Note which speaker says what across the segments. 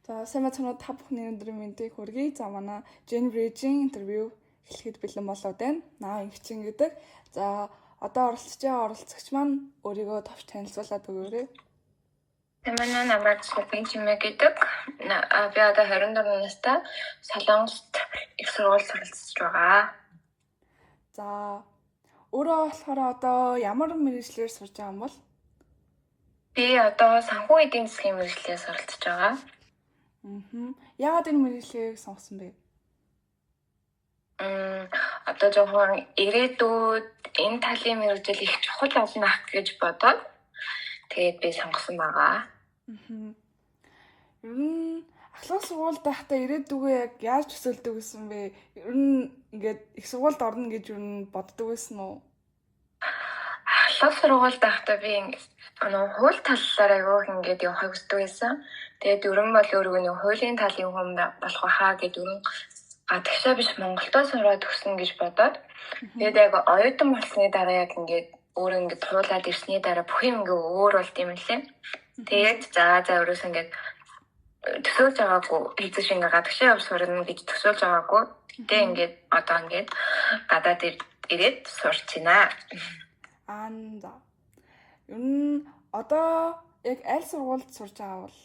Speaker 1: За сайн мэцэнүүд та бүхний өнөөдрийн мэндийг хүргэе. За манай Gen Bridge-ийн интервью эхлэхэд бэлэн болоод байна. Наа Инхчин гэдэг. За одоо оролцож байгаа оролцогч маань өөрийгөө товч танилцуулаад өгөөрэй.
Speaker 2: Манай намайг Бенчимэ гэдэг. Би одоо 24 настай. Солонгост их сургуульд суралцж байгаа.
Speaker 1: За өөрөө болохоор одоо ямар мэргэжлээр сурж байгаа юм бол?
Speaker 2: Би одоо санхүү эдийн засгийн мэргэжлээр суралцж байгаа.
Speaker 1: Яагаад энэ мэргэжлийг сонгосон бэ?
Speaker 2: Одоо жоохон ирээдүйд энэ талын мэргэжил их чухал болно ах гэж бодоод тэгээд би сонгосон байгаа.
Speaker 1: Ер нь ахлах сургуульд байхдаа ирээдүгөө яг яаж төсөөлдөг гэсэн бэ? Ер нь ингээд их сургуульд орно гэж ер нь боддог байсан уу?
Speaker 2: Ахлах сургуульд байхдаа би хууль талаар аягүй ингээд явахыг хүсдэг байсан. Тэгээд ерөн бол өөрийгөө хуулийн талын хүн болох байхаа гэдэг ерөн гадагшаа биш Монголдоо сураад өгсөн гэж бодоод тэгээд яг оюутан болсны дараа яг ингээд өөр ингээд хуулаад ирсний дараа бүх юм ингээд өөр болд юм лээ. Тэгээд за өөрөөс ингээд төсөөлж байгаагүй эзэж ингээд гадагшаа явж сурна гэж төсөөлж байгаагүй. Тэгтээ ингээд одоо ингээд гадаад ирээд сурч байна.
Speaker 1: За. Ер нь одоо яг аль сургуульд сурж байгаа бол?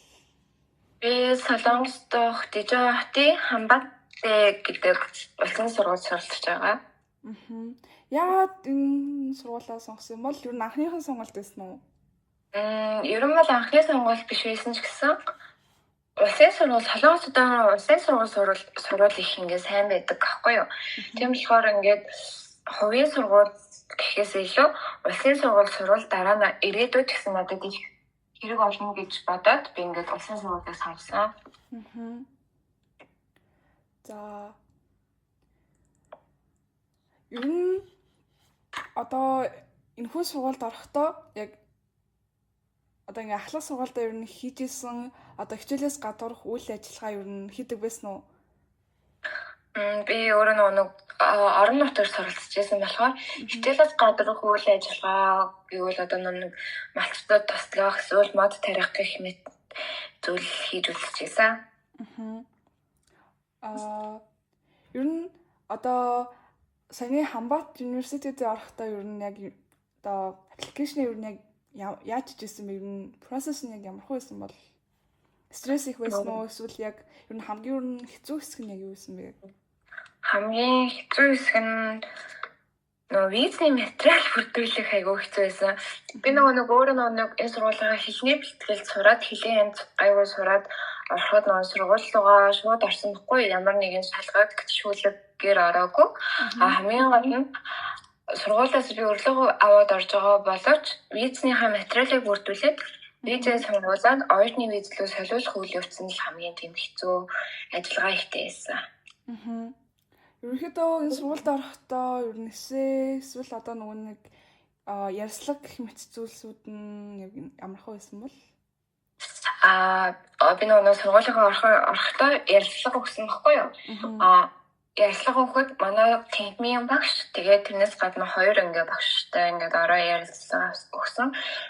Speaker 2: Би Солонгост дох Дижохти Хамбатэ гэдэг улсын сургуульд суралцж байгаа.
Speaker 1: Яагаад энэ сургуулаа сонгосон бол ер нь анхныхан сонголт байсан уу?
Speaker 2: Ер нь бол анхны сонголт биш байсан ч гэсэн улсын сургууль Солонгост одоо улсын сургууль их ингээд сайн байдаг аахгүй юу. Тийм болохоор ингээд хувийн сургууль гэхээс илүү улсын сургууль дараа нь ирээдүйд гэсэн надад их хэрэг олно гэж бодоод би ингээд улсын сургуулийг сонгосон.
Speaker 1: За. Ер нь одоо энэ хүү сургуульд орохдоо яг одоо ингээ ахлах сургуульд ер нь хийжсэн одоо хичээлээс гадуурх үйл ажиллагаа ер нь хийдэг байсан уу?
Speaker 2: Би өөрөө нэг орон нутгаар суралцж байсан болохоор хичээлээс гадуурх үйл ажиллагаа гэвэл одоо нэг малчдад туслах, эсвэл мод тарих гэх мэт зүйл хийж үзчихсэн.
Speaker 1: Ер нь одоо саяны Хамбат университетд орохдоо ер нь яг одоо аппликейшн ер нь яг яаж хийжсэн бэ? Ер нь процесс нь яг ямар байсан бол стресс их байсан уу? Эсвэл яг ер нь хамгийн хэцүү хэсэг нь яг юу байсан бэ?
Speaker 2: Хамгийн хэцүү хэсэг нь визний материал бүрдүүлэх аягүй хэцүү байсан. Би өөрөө энэ сургуулийн хэлний бэлтгэлд сураад хэлэн аягүй сураад ороход сургууль руугаа шууд орсон байхгүй ямар нэгэн шалгаад гүтшүүлгээр ороогүй. Хамгийн гол нь сургуулиас би өрлөгөө аваад орж байгаа боловч визнийхаа материалыг бүрдүүлээд визээ сонгуулаад оюутны виз рүү солиулах үйл явц нь хамгийн тийм хэцүү ажиллагаа ихтэй байсан.
Speaker 1: Ерөнхийдөө энэ сургуульд орохдоо ер нь эсвэл одоо нэг ярьслаг гэх мэт зүйлсүүд нь яг ямар байсан бол?
Speaker 2: Би сургуулийнхаа орохдоо ярьслага өгсөн байхгүй юу? Ярьслага өгөхөд манай техникийн багш тэгээд тэрнээс гадна хоёр багштай ороо ярилцлага өгсөн.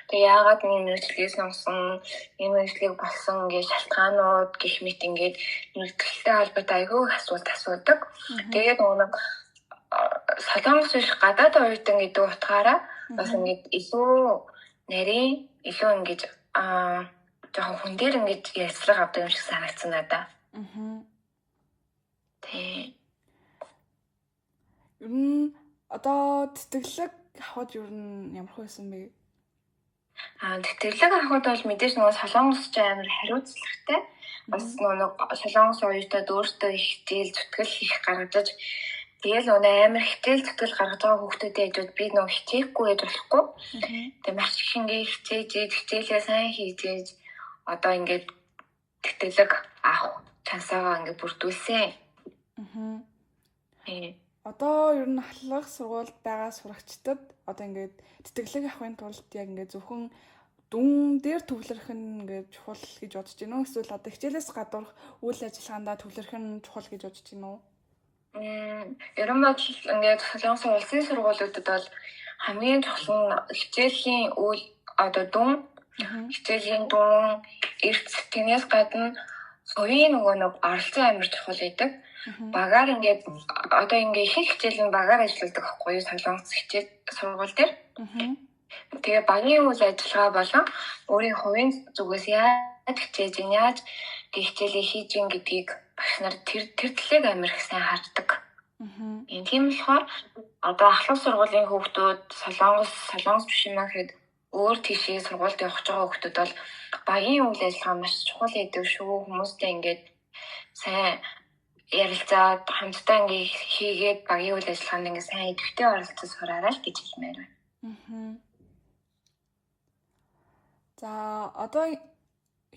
Speaker 2: Тэгээд яагаад энэ мэргэжлийг сонгосон, энэ мэргэжлийг болсон шалтгаанууд гэх мэт мэргэжлэлтэй холбоотой аягүй асуулт асуудаг. Тэгээд Солонгос биш гадаад оюутан гэдэг утгаараа бас илүү нарийн илүү жоохон хүн дээр ярьцлага авдаг юм шиг санагдсан надад. Тэг.
Speaker 1: Ер нь одоо тэтгэлэг авахд ер нь ямар байсан бэ?
Speaker 2: Тэтгэлэг авахд бол мэдээж Солонгос ч амар хариуцлагатай. Бас Солонгос оюутнууд өөртөө их хичээл зүтгэл хийх гаргаж тэгэл амар хичээл зүтгэл гаргаж байгаа хүүхдүүдийн хажууд би хичээхгүй гэж болохгүй. Тэг маш их хичээж хичээлээ сайн хийж одоо тэтгэлэг авах чансаагаа бүрдүүлсэн.
Speaker 1: Одоо ер нь ахлах сургуульд байгаа сурагчдад одоо тэтгэлэг авахын тулд яг зөвхөн дүн дээр төвлөрөх нь чухал гэж бодож байна уу? Эсвэл одоо хичээлээс гадуурх үйл ажиллагаандаа төвлөрөх нь чухал гэж бодож байна уу?
Speaker 2: Ер нь бол Солонгос улсын сургуулиудад бол хамгийн чухал нь хичээлийн үйл одоо дүн хичээлийн дүн эрт тэрнээс гадна хувийн нөгөө нэг оролцоо амар чухал байдаг. Багаар ингээд одоо ингээд ихэнх хичээл нь багаар ажилладаг байхгүй юу? Солонгос хичээл сургууль дээр. Тэгээ багийн үйл ажиллагаа болон өөрийн хувийн зүгээс яаж хичээж ин яаж хичээлээ хийж ин гэдгийг багш нар тэр талыг амар их сайн хардаг. Тийм болохоор одоо ахлах сургуулийн хүүхдүүд солонгос биш юм ахэд өөр тийшээ сургуульд явах гэж байгаа хүүхдүүд бол багийн үйл ажиллагаа маш чухал гэдэг шүү. Хүмүүстэй ингээд сайн ярилцаад хамтдаа ингээд хийгээд багийн үйл ажиллагаанд ингээд сайн идэвхтэй оролцож сураарай л гэж хэлмээр байна.
Speaker 1: За одоо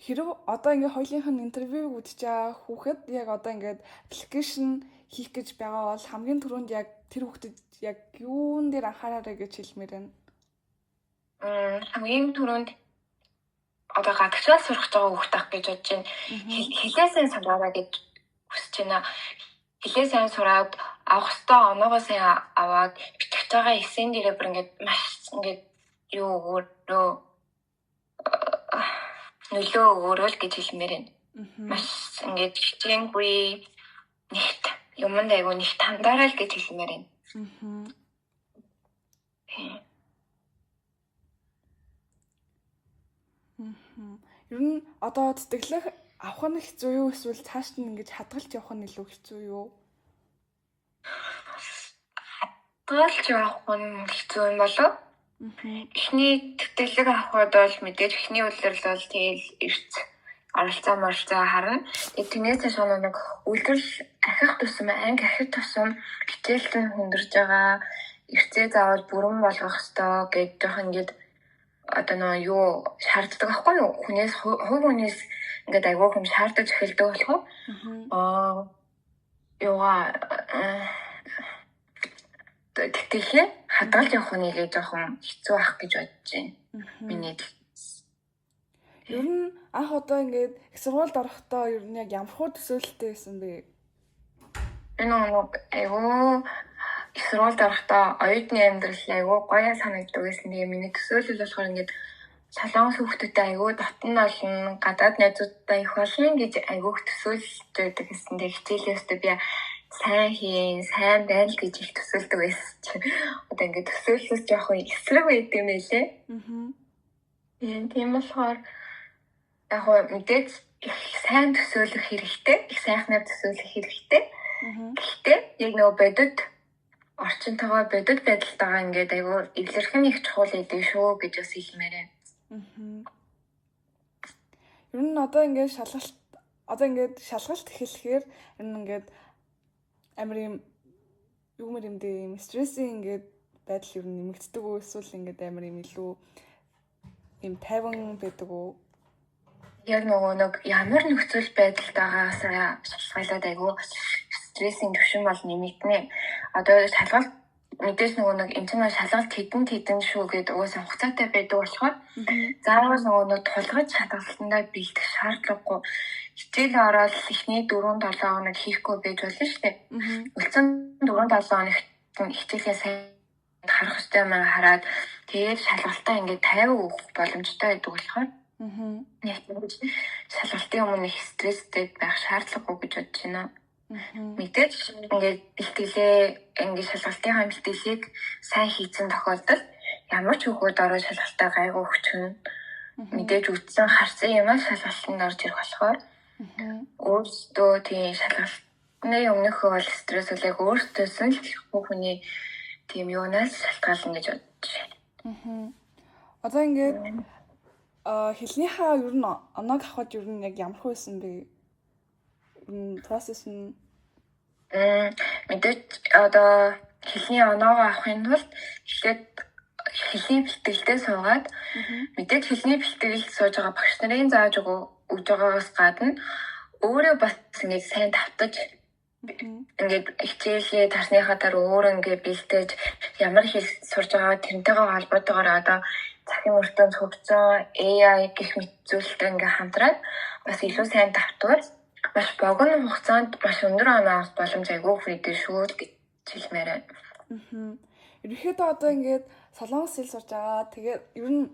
Speaker 1: хэрэг одоо ингээд хоёулынх нь интервьюг үзэж байгаа хүүхэд яг одоо ингээд аппликейшн хийх гэж байгаа бол хамгийн түрүүнд яг тэр хүүхдэд яг юун дээр анхаараарай гэж хэлмээр байна.
Speaker 2: Хамгийн түрүүнд одоо гадагшаа сурах гэж байгаа хүүхэд ах гэж бодож байна. Хэлээ сайн сураарай гэж хүсэж байна. Хэлээ сайн сураад авах ёстой оноогоо сайн аваад бичих байгаа эсэн дээрээ бүр ингээд маш ингээд юу өөрөө нөлөө өгөөрэй гэж хэлмээр байна. Маш ингээд хичээнгүй нэгт юмд айгу нэг тандаарай л гэж хэлмээр байна.
Speaker 1: Ер нь одоо тэтгэлэг авах нь хэцүү юу эсвэл цааш нь ингэж хадгалж явах нь илүү хэцүү юу?
Speaker 2: Хадгалж явах нь хэцүү юм болов? Эхний тэтгэлэг авахд бол мэдээж эхний үйлрэл бол тэгэл эрт оролцоо харна. Тэгээд тэрнээс шууд нэг үйлрэл ахих тусам анги ахих тусам хичээлт нь хүндэрж байгаа. Эртээ заавал бүрэн болгох ёстой гэж жоох ингээд одоо нөө юу шаарддаг байхгүй юу? Хүнээс хувь хүнээс ингээд айгүй хүм шаардаж эхэлдэг болохоор тэгэхээр хадгалж явах нь илүү жоохон хэцүү ах гэж бодож байна. Миний
Speaker 1: ер нь анх одоо ингээд их сургуульд орохдоо ер нь яг ямар хөө төсөөлөлтэй байсан бэ?
Speaker 2: Энэ нэг айгүй их сургуульд орохдоо оюутны амьдрал айгүй гоё санагддаг гэсэн. Тэгээ миний төсөөлөл болохоор ингээд солонгос хүүхдүүдтэй айгүй дотн олон гадаад найзуудтай их болно гэж айгүй төсөөлөлт байдаг гэсэн. Тэгээ хичээлээсээ би сайн хийн, сайн байл гэж их төсөөлдөг байсан чинь одоо ингээд төсөөллөөс жоохон эсрэг байд юм байлээ. Тийм болохоор яг мэдээж их сайн төсөөлөх хэрэгтэй, их сайхнаар төсөөлөх хэрэгтэй. Гэхдээ яг нөгөө бодит орчинтойгоо бодит байдалтайгаа ингээд айгүй эвлэрх нь их чухал гэдэг шүү гэж бас хэлмээр байна.
Speaker 1: Ер нь одоо ингээд шалгалт эхлэхээр ер нь ингээд амар юм юм стрессийн ингээд байдал ер нь нэмэгддэг үү эсвэл ингээд амар юм илүү юм тайван байдаг уу?
Speaker 2: Яг нөгөө нэг ямар нөхцөл байдалтайгаас шалгалаад айгүй стрессийн түвшин бол нэмэгдэнэ. Одоо шалгалт мэдээж нөгөө нэг энэ чинь шалгалт хэдэн шүү гэдэг угаасаа хугацаатай байдаг болохоор заавал нөгөө нэг тулгаж шалгалтандаа бэлдэх шаардлагагүй. Хичээл ороод эхний 4-7 хоног хийхгүй байж болно шүү дээ. Үлдсэн 4-7 хоногт хичээлээ сайн харах хэрэгтэй маань хараад тэгээд шалгалтаа ингээд 50 өгөх боломжтой байдаг болохоор яг шалгалтын өмнө их стресстэй байх шаардлагагүй гэж бодож байна. Мэдээж ингээд ингээд шалгалтынхаа бэлтгэлийг сайн хийсэн тохиолдолд ямар ч хүүхэд ороод шалгалтаа гайгүй өгчөн мэдээж үтсэн харсан юмаа шалгалтанд орж ирэх болохоор өөртөө тийм шалгалтны өмнөхөө бол стресс үлээх өөртөөс нь л хүний тийм юунаас шалтгаална гэж бодож байна.
Speaker 1: Одоо ингээд хэлнийхаа ер нь оноог авахд ер нь яг ямар хөөсөн бэ? Процесс нь
Speaker 2: мэдээж одоо хэлний оноогоо авахын тулд эхлээд хэлний бэлтгэлдээ суугаад мэдээж хэлний бэлтгэл сууж байгаа багш нарын зааж өгж байгаагаас гадна өөрөө бас ингээд сайн давтаж ингээд хичээлээ тарсныхаа дараа өөрөө ингээд бэлтээж ямар хэл сурж байгаа тэрнтэйгээ холбоотойгоор одоо захин мөртөнд хөгжсөн AI гэх мэт зүйлтэй ингээд хамтраад бас илүү сайн давтвал маш богино хугацаанд маш өндөр оноо авах боломж айгүй хүрээдээ шүү гэж хэлмээр байна.
Speaker 1: Ерөнхийдөө одоо ингээд солонгос хэл сурж байгаа. Тэгээд ер нь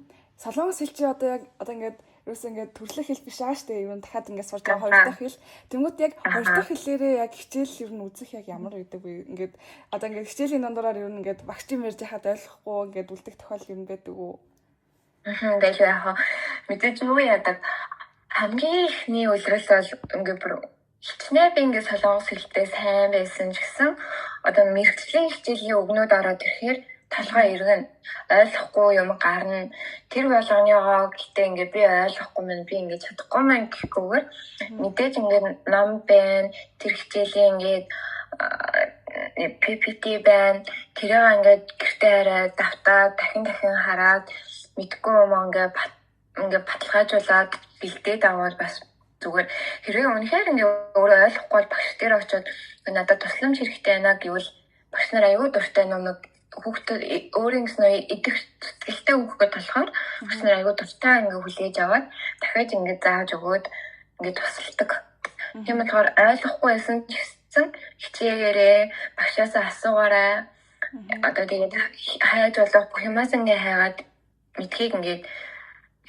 Speaker 1: солонгос хэл чи одоо ингээд ерөөсөө ингээд төрөлх хэл биш байгаа штэ. Юу дахиад ингээд сурж байгаа хоёр дахь хэл. Тэнгүүд яг хоёр дахь хэлээрээ яг хичээл ер нь үзэх яг ямар байдаг вэ? Ингээд одоо ингээд хичээлийн дундаараар ер нь ингээд багчийн ярьж хахад ойлгохгүй ингээд үлдэх тохиол юм байдаг уу?
Speaker 2: Тэгээд яг мэдээж юу яадаг хамгийн ихний үйлрэл бол ингээд бүр хичнээн би ингээд солонгос хэлтэй сайн байсан ч гэсэн одоо мэрэгжлийн хичээлийн өгнүүд ороод ирэхээр талгаа иргэн ойлгохгүй юм гарна тэр болгоныгоо гэтээ ингээд би ойлгохгүй мэн би ингээд чадахгүй мэн гэхгүйгээр мэдээж ингээд ном байна тэр хичээлийн ингээд PPT байна тэрийг ингээд гэртээ хараад давтаад дахин хараад мэдгүй юм ингээд баталгаажуулаад бэлдээд аваад бас зүгээр хэрвээ үнэхээр ингээд өөрөө ойлгохгүй бол багш дээр очиод надад тусламж хэрэгтэй байна гэвэл багш нар аюул дуртай нэг хүүхдэд өөрийн гэсэн идэх сэтгэлтэй хүүхдэд болохоор багш нар аюул дуртай ингээд хүлээж аваад дахиад ингээд зааж өгөөд ингээд тусалдаг. Тийм болохоор ойлгохгүй байсан ч гэсэн хичээгээрээ багшаасаа асуугаарай. Одоо тэгээд хайж болох бүх юмас ингээд хайгаад мэдхийг ингээд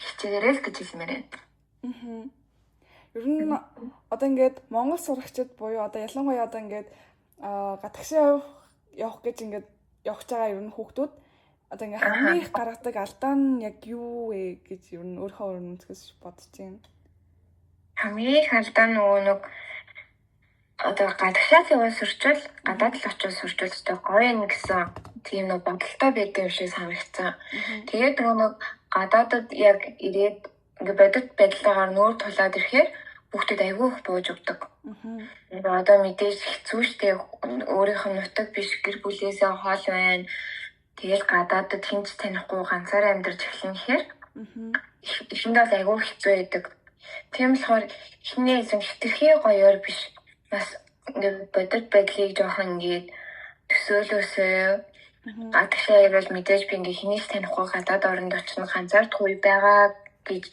Speaker 2: хичээгээрэй л гэж хэлмээр байна.
Speaker 1: Ер нь одоо ингээд Монгол сурагчид буюу одоо ялангуяа одоо ингээд гадагшаа явах гэж ингээд явж байгаа ер нь хүүхдүүд одоо ингээд хамгийн их гаргадаг алдаа нь яг юу вэ гэж ер нь өөрөө үнэхээр бодож байна.
Speaker 2: Хамгийн их алдаа нөгөө нэг одоо гадагшаас яваад сурчвал гадаад л очиж сурчвал өстой гоё юм гэсэн тийм нэг бодолтой байдаг юм шиг санагдсан. Тэгээд нөгөө нэг гадаадд яг ирээд ингээд бодит байдлаагаар нүүр тулаад ирэхээр хүүхдэд аягүй их бууж өгдөг. Одоо мэдээж хэцүү шттэ өөрийнх нь нутаг биш гэр бүлээсээ хоол байна. Тэгэл гадаадд хинч танихгүй ганцаараа амьдарч эхлэн гэхээр ихэндээ бол аягүй хэцүү байдаг. Тийм болохоор эхний эзэн хитрхи гоёор биш. Бас ингээд бодит байдлыг жоохон ингээд төсөөлөөсөө гадагшаа ирвэл мэдээж би ингээд хинээс танихгүй гадаад оронд очно ганцаардах үе байгаа гэж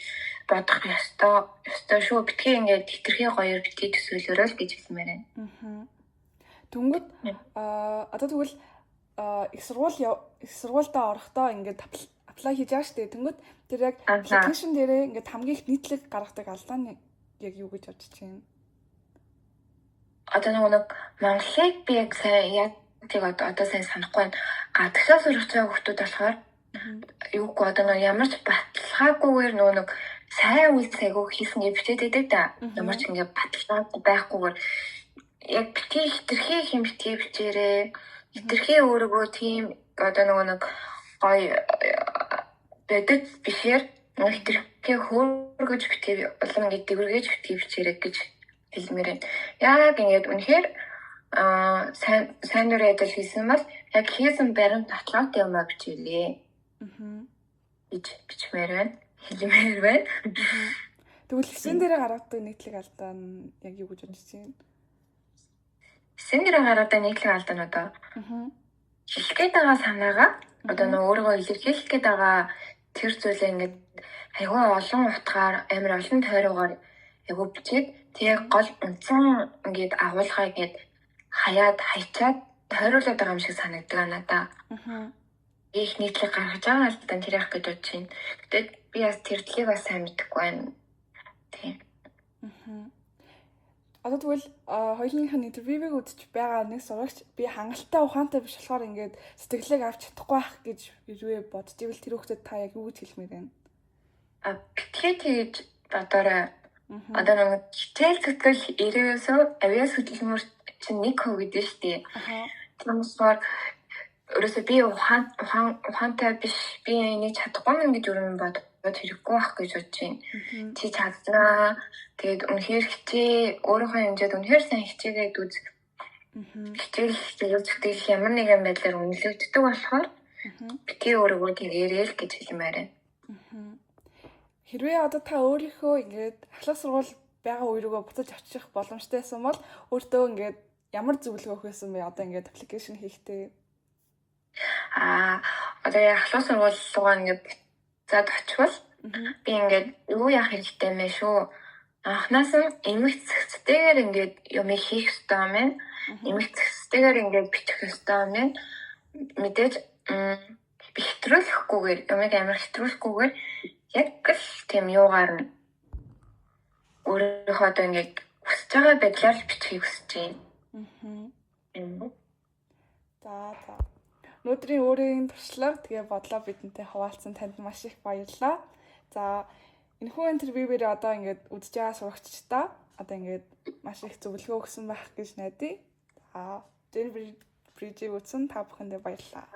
Speaker 2: бодох ёстой шүү. Битгий ингээд хитрхи гоёор битгий төсөөлөөрөө л гэж хэлмээр байна.
Speaker 1: Тэнгүүд одоо тэгвэл их сургуультай орохдоо ингээд apply хийж байгаа штэ. Тэнгүүд тэр яг application дээрээ ингээд хамгийн их нийтлэг гаргадаг алдаа нь яг юу гэж бодож байна?
Speaker 2: Одоо нэг Монголыг би яг сайн яг тийг одоо сайн санахгүй байна. Гадагшаа сурах байгаа хүмүүс болохоор юугүй одоо нэг ямар ч баталгаагүйгээр нэг сайн үйл сайгүй хийсэн гэж бичээд байдаг да. Ямар ч ингээд баталгаагүй байхгүйгээр яг битгий хитрхи хэм битгий бичээрээ хитрхи өөрийгөө тийм одоо нэг гоё бодит бишээр хитрхи хөөргөж битгий болон ингээд дэвргэж битгий бичээрэй гэж хэлмээр байна. Яг ингээд үнэхээр сайн дурын ажил хийсэн бол яг хийсэн баримт баталгаатай юм а бичээлээ. Бичмээр байна. Хэлмээр байна.
Speaker 1: Тэгвэл хэсэг дээрээ гаргадаг нийтлэг алдаа нь яг юу гэж бодож байна?
Speaker 2: Хэсэг дээрээ гаргадаг нийтлэг алдаа нь одоо хэлэх гээд байгаа санаагаа одоо нөгөө өөрийгөө илэрхийлэх гээд байгаа тэр зүйлээ ингээд айгүй олон утгаар амар олон тойрогоор айгүй бичээд тэгээ гол үндсэн ингээд агуулгаа ингээд хаяад хайчаад тойруулаад байгаа юм шиг санагддаг надаа. Их нийтлэг гаргаж байгаа алдаа тэр яах гэж бодож байна. Гэтэл би бас тэр төлөв бас сайн мэдэхгүй байна. Тийм.
Speaker 1: Одоо тэгвэл хоёулынх нь интервьюг үзэж байгаа нэг сурагч би хангалттай ухаантай биш болохоор ингээд сэтгэлийг авч чадахгүй байх гэж юуэ бодож ивэл тэр хүүхдэд та яг юу гэж хэлмээр байна?
Speaker 2: Битгий тэгж бодоорой. Одоо нэг хичээл зүтгэл ирээсөө авиас хөдөлмөр чинь нэг хөө гэдэг шүү дээ. Тэрнээр өөрөөсөө би ухаантай биш би энийг чадахгүй мэн гэж өрөм бодоод хэрэггүй байх гэж бодож байна. Чи чаднаа. Тэгээд үнэхээр өөрийнхөө хэмжээд үнэхээр сайн хичээгээд үз. Хичээл зүтгэл ямар нэгэн байдлаар үнэлэгддэг болохоор битгий өөрийгөө тэгээрэй л гэж хэлмээр байна.
Speaker 1: Хэрвээ одоо та өөрийнхөө ингээд ахлах сургууль байгаа үеэрээ буцаж очих боломжтойсэн бол өөртөө ингээд ямар зөвлөгөө өгөх байсан бэ? Одоо ингээд аппликейшн хийхдээ.
Speaker 2: Одоо ахлах сургууль руугаа ингээд буцаад очивол би ингээд юу яах хэрэгтэй юм бэ шүү. Анхнаас нь эмх зэгцтэйгээр ингээд юм хийх ёстой юм байна. Эмх зэгцтэйгээр ингээд бичих ёстой юм байна. Мэдээж хэтрүүлэхгүйгээр юмыг амар хэтрүүлэхгүйгээр яг л тийм юугаар нь өөрийнхөө одоо ингээд хүсэж байгаа байдлаар л бичихийг хүсэж байна.
Speaker 1: За. Өнөөдрийн өөрийн туршлага тэгээ бодлоо бидэнтэй хуваалцсан танд маш их баярлалаа. За энэхүү интервьюгээр одоо ингээд үзэж байгаа сурагчдаа одоо ингээд маш их зөвлөгөө өгсөн байх гэж найдаа. За энэ брижийг үзсэн та бүхэндээ баярлалаа.